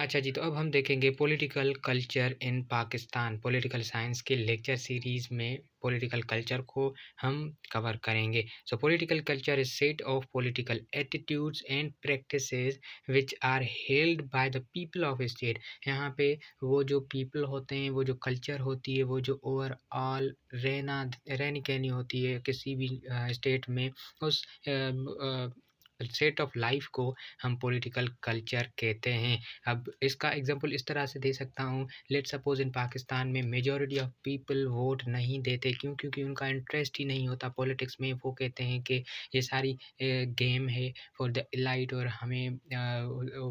अच्छा जी, तो अब हम देखेंगे political culture in Pakistan. Political science के लेक्चर सीरीज़ में पॉलिटिकल कल्चर को हम कवर करेंगे। So political culture is set of political attitudes and practices which are held by the people of a state. यहाँ पे वो जो पीपल होते हैं, वो जो कल्चर होती है, वो जो ओवरऑल रहनी-कहनी होती है किसी भी स्टेट में, उस सेट ऑफ लाइफ़ को हम पॉलिटिकल कल्चर कहते हैं। अब इसका एग्ज़ाम्पल इस तरह से दे सकता हूँ, लेट्स सपोज़ इन पाकिस्तान में मेजॉरिटी ऑफ़ पीपल वोट नहीं देते, क्यों? क्योंकि उनका इंटरेस्ट ही नहीं होता पॉलिटिक्स में। वो कहते हैं कि ये सारी गेम है फॉर द एलाइट, और हमें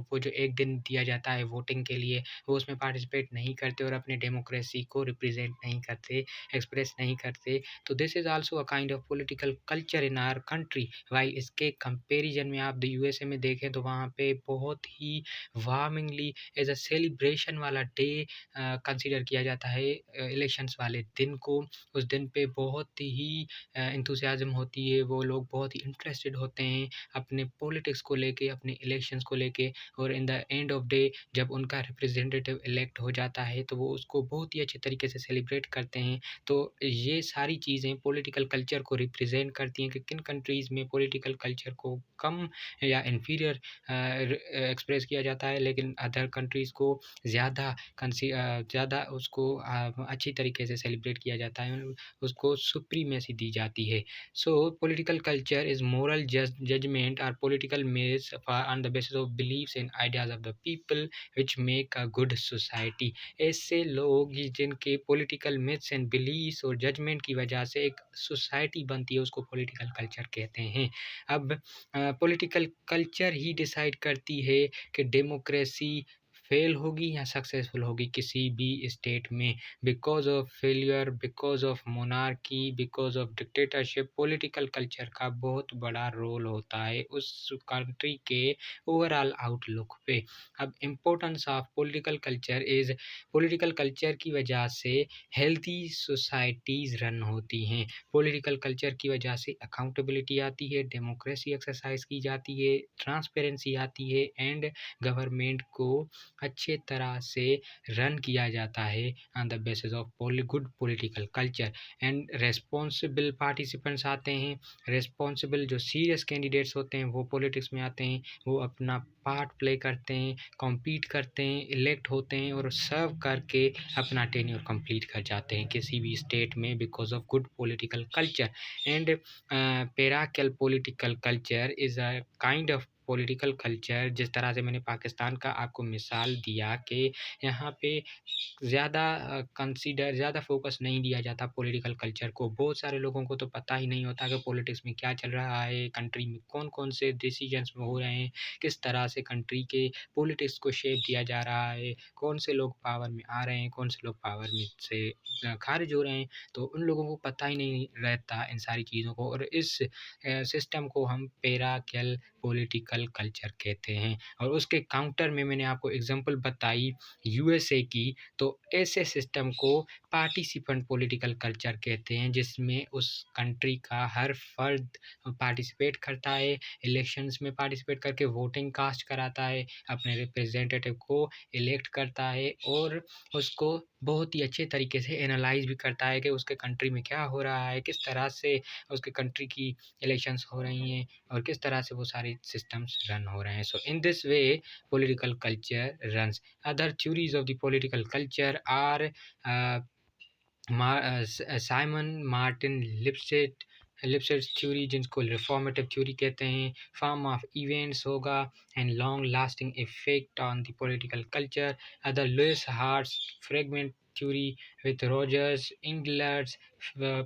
वो जो 1 दिन दिया जाता है वोटिंग के लिए, वो उसमें पार्टिसिपेट नहीं करते और अपने डेमोक्रेसी को रिप्रेज़ेंट नहीं करते, एक्सप्रेस नहीं करते। तो this is also a kind of political culture in our country. While इसके कंपैरिज़न में आप द यूएसए में देखें तो वहाँ पे बहुत ही वार्मिंगली एज़ अ सेलिब्रेशन वाला डे कंसीडर किया जाता है इलेक्शंस वाले दिन को। उस दिन पे बहुत ही एंथुसियाज़्म होती है, वो लोग बहुत ही इंटरेस्टेड होते हैं अपने पॉलिटिक्स को लेके, अपने इलेक्शंस को लेके, और in the end of day जब उनका रिप्रेजेंटेटिव इलेक्ट हो जाता है, तो वो उसको बहुत ही अच्छे तरीके से सेलिब्रेट करते हैं। तो ये सारी चीज़ें पॉलिटिकल कल्चर को रिप्रेजेंट करती हैं कि किन कंट्रीज़ में पॉलिटिकल कल्चर को कम या इन्फीरियर एक्सप्रेस किया जाता है, लेकिन अदर कंट्रीज़ को ज़्यादा उसको अच्छी तरीके से सेलिब्रेट किया जाता है, उसको सुप्रीमेसी दी जाती है। So political culture is moral judgment और political maze on the basis of beliefs and ideas of the people which make a good society. ऐसे लोग ही जिनके पॉलिटिकल मिथ्स एंड बिलीव्स और जजमेंट की वजह से एक सोसाइटी बनती है, उसको पॉलिटिकल कल्चर कहते हैं। अब पॉलिटिकल कल्चर ही डिसाइड करती है कि डेमोक्रेसी फेल होगी या सक्सेसफुल होगी किसी भी स्टेट में। Because of failure, because of monarchy, because of dictatorship, political culture का बहुत बड़ा रोल होता है उस कंट्री के ओवरऑल आउटलुक पे। अब importance of political culture is, political culture की वजह से हेल्थी सोसाइटीज़ रन होती हैं। पॉलिटिकल कल्चर की वजह से अकाउंटेबिलिटी आती है, डेमोक्रेसी एक्सरसाइज की जाती है, ट्रांसपेरेंसी आती है, एंड गवर्नमेंट को अच्छे तरह से रन किया जाता है on the basis of good political culture. And responsible participants आते हैं। रेस्पॉन्सिबल जो सीरियस कैंडिडेट्स होते हैं वो पॉलिटिक्स में आते हैं, वो अपना पार्ट प्ले करते हैं, कॉम्पीट करते हैं, इलेक्ट होते हैं और सर्व करके अपना टेन्योर कंप्लीट कर जाते हैं किसी भी स्टेट में, because of good political culture. And parochial political culture is a kind of political culture. जिस तरह से मैंने पाकिस्तान का आपको मिसाल दिया कि यहाँ पे ज़्यादा फ़ोकस नहीं दिया जाता पॉलिटिकल कल्चर को। बहुत सारे लोगों को तो पता ही नहीं होता कि पॉलिटिक्स में क्या चल रहा है, कंट्री में कौन-कौन से डिसीजंस हो रहे हैं, किस तरह से कंट्री के पॉलिटिक्स को शेप दिया जा रहा है, कौन से लोग पावर में आ रहे हैं, कौन से लोग पावर में से खारिज हो रहे हैं। तो उन लोगों को पता ही नहीं रहता इन सारी चीज़ों को, और इस सिस्टम को हम पैराकल पॉलिटिकल कल्चर कहते हैं। और उसके काउंटर में मैंने आपको एग्ज़ाम्पल बताई यूएसए की, तो ऐसे सिस्टम को पार्टिसिपेंट पॉलिटिकल कल्चर कहते हैं, जिसमें उस कंट्री का हर फ़र्द पार्टिसिपेट करता है, इलेक्शंस में पार्टिसिपेट करके वोटिंग कास्ट कराता है, अपने रिप्रेजेंटेटिव को इलेक्ट करता है, और उसको बहुत ही अच्छे तरीके से एनालाइज़ भी करता है कि उसके कंट्री में क्या हो रहा है, किस तरह से उसके कंट्री की इलेक्शंस हो रही हैं, और किस तरह से वो सारे सिस्टम्स रन हो रहे हैं। So in this way political culture runs. Other theories of the political culture are Simon Martin Lipset theory, जिनको रिफॉर्मेटिव थ्योरी कहते हैं, फॉर्म ऑफ इवेंट्स होगा, and long lasting effect on the political culture. Other Louis Hartz's fragment theory with Rogers Inglehart's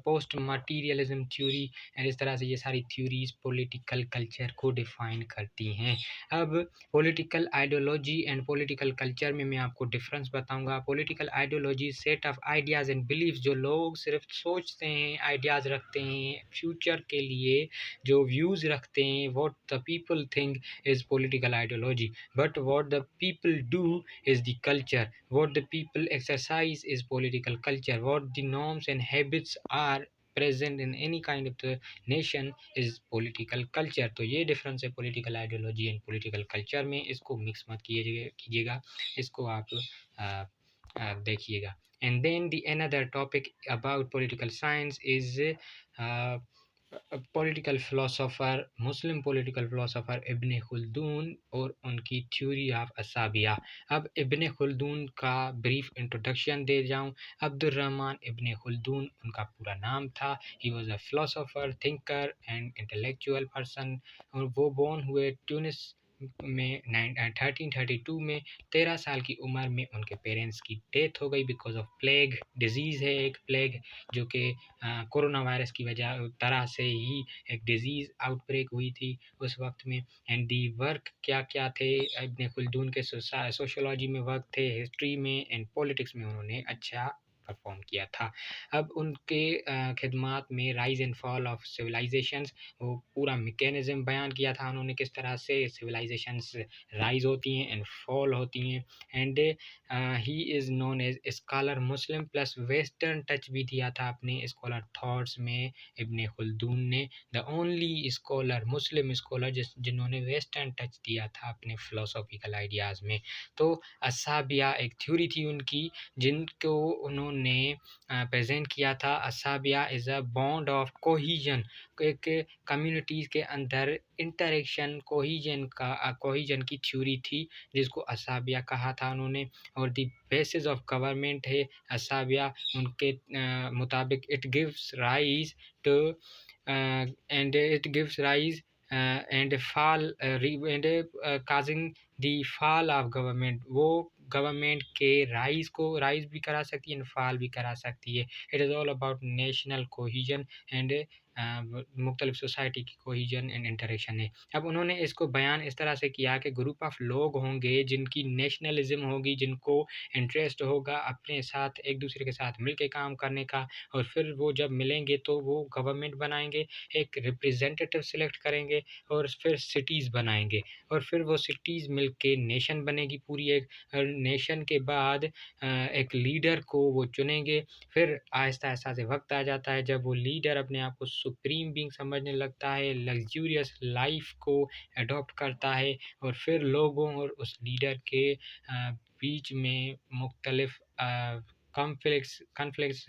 post materialism theory. And इस तरह से ये सारी theories political culture को डिफाइन करती हैं। अब political ideology and political culture में मैं आपको डिफरेंस बताऊंगा। Political ideology set of ideas and beliefs, जो लोग सिर्फ सोचते हैं, आइडियाज़ रखते हैं फ्यूचर के लिए, जो व्यूज़ रखते हैं, what the people think is political ideology. But what the people do is the culture, what the people exercise is political culture, what the norms and habits are present in any kind of the nation is political culture. तो ये difference है political ideology and political culture में, इसको mix मत कीजिएगा, इसको आप देखिएगा। And then the another topic about political science is political philosopher, Muslim political philosopher इब्न खुल्दून और उनकी थ्योरी ऑफ असाबिया। अब इब्न खुल्दून का ब्रीफ इंट्रोडक्शन दे जाऊँ। अब्दुर्रहमान इब्न खुल्दून उनका पूरा नाम था। He was a philosopher, thinker and intellectual person, और वो बोर्न हुए ट्यूनिस में 1332 में। 13 साल की उम्र में उनके पेरेंट्स की डेथ हो गई बिकॉज ऑफ प्लेग। डिजीज़ है एक प्लेग, जो कि कोरोना वायरस की वजह तरह से ही एक डिजीज़ आउटब्रेक हुई थी उस वक्त में। एंड दी वर्क क्या क्या थे इब्न खुल्दून के, सोशोलॉजी में वर्क थे, हिस्ट्री में एंड पॉलिटिक्स में उन्होंने अच्छा परफॉर्म किया था। अब उनके खिदमात में rise and fall of civilisations, वो पूरा मैकेनिज्म बयान किया था उन्होंने, किस तरह से सिविलाइजेशंस राइज होती हैं एंड फॉल होती हैं। And he is known as scholar Muslim plus western touch भी दिया था अपने स्कॉलर थॉट्स में इब्न खुल्दून ने। The only scholar, Muslim scholar जिन्होंने वेस्टर्न टच दिया था अपने फ़िलासफ़िकल आइडियाज़ में। तो असाबिया एक थ्योरी थी उनकी, जिनको उन्होंने प्रेजेंट किया था। असाबिया इज़ अ बॉन्ड ऑफ कोहीजन, एक कम्युनिटीज़ के अंदर इंटरेक्शन, कोहीजन की थ्योरी थी, जिसको असाबिया कहा था उन्होंने। और द बेसिस ऑफ गवर्नमेंट है असाबिया, उनके मुताबिक it gives rise to and it gives rise and fall and causing the fall of government. वो गवर्नमेंट के राइज भी करा सकती है एंड फॉल भी करा सकती है। It is all about national cohesion and मुख्तलिफ सोसाइटी की कोहीजन एंड इंटरेक्शन है। अब उन्होंने इसको बयान इस तरह से किया कि ग्रुप ऑफ लोग होंगे जिनकी नेशनलिज्म होगी, जिनको इंटरेस्ट होगा अपने साथ एक दूसरे के साथ मिल के काम करने का, और फिर वो जब मिलेंगे तो वो गवर्नमेंट बनाएंगे, एक रिप्रेजेंटेटिव सिलेक्ट करेंगे और फिर सिटीज़ बनाएंगे, और फिर वो सिटीज़ मिल के नेशन बनेगी पूरी एक। नेशन के बाद एक लीडर को वो चुनेंगे। फिर आहिस्ता-आहिस्ता से वक़्त आ जाता है जब वो लीडर अपने आप को सुप्रीम बीइंग समझने लगता है, लग्ज़ूरियस लाइफ़ को एडॉप्ट करता है, और फिर लोगों और उस लीडर के बीच में मुख्तलिफ़ कॉन्फ्लिक्ट्स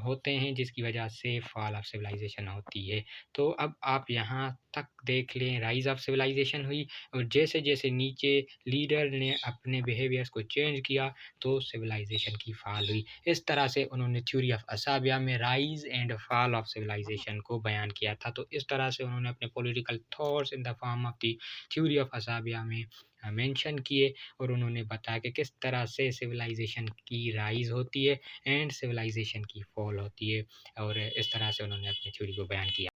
होते हैं, जिसकी वजह से फ़ॉल ऑफ सिविलाइज़ेशन होती है। तो अब आप यहाँ तक देख लें, राइज़ ऑफ सिविलाइज़ेशन हुई, और जैसे-जैसे नीचे लीडर ने अपने बिहेवियर्स को चेंज किया, तो सिविलाइज़ेशन की फ़ॉल हुई। इस तरह से उन्होंने थ्योरी ऑफ असाबिया में rise and fall of civilisation को बयान किया था। तो इस तरह से उन्होंने अपने political thoughts in the form of the theory of असाबिया में मेंशन किए, और उन्होंने बताया कि किस तरह से सिविलाइज़ेशन की राइज़ होती है एंड सिविलाइज़ेशन की फ़ॉल होती है, और इस तरह से उन्होंने अपनी थ्योरी को बयान किया।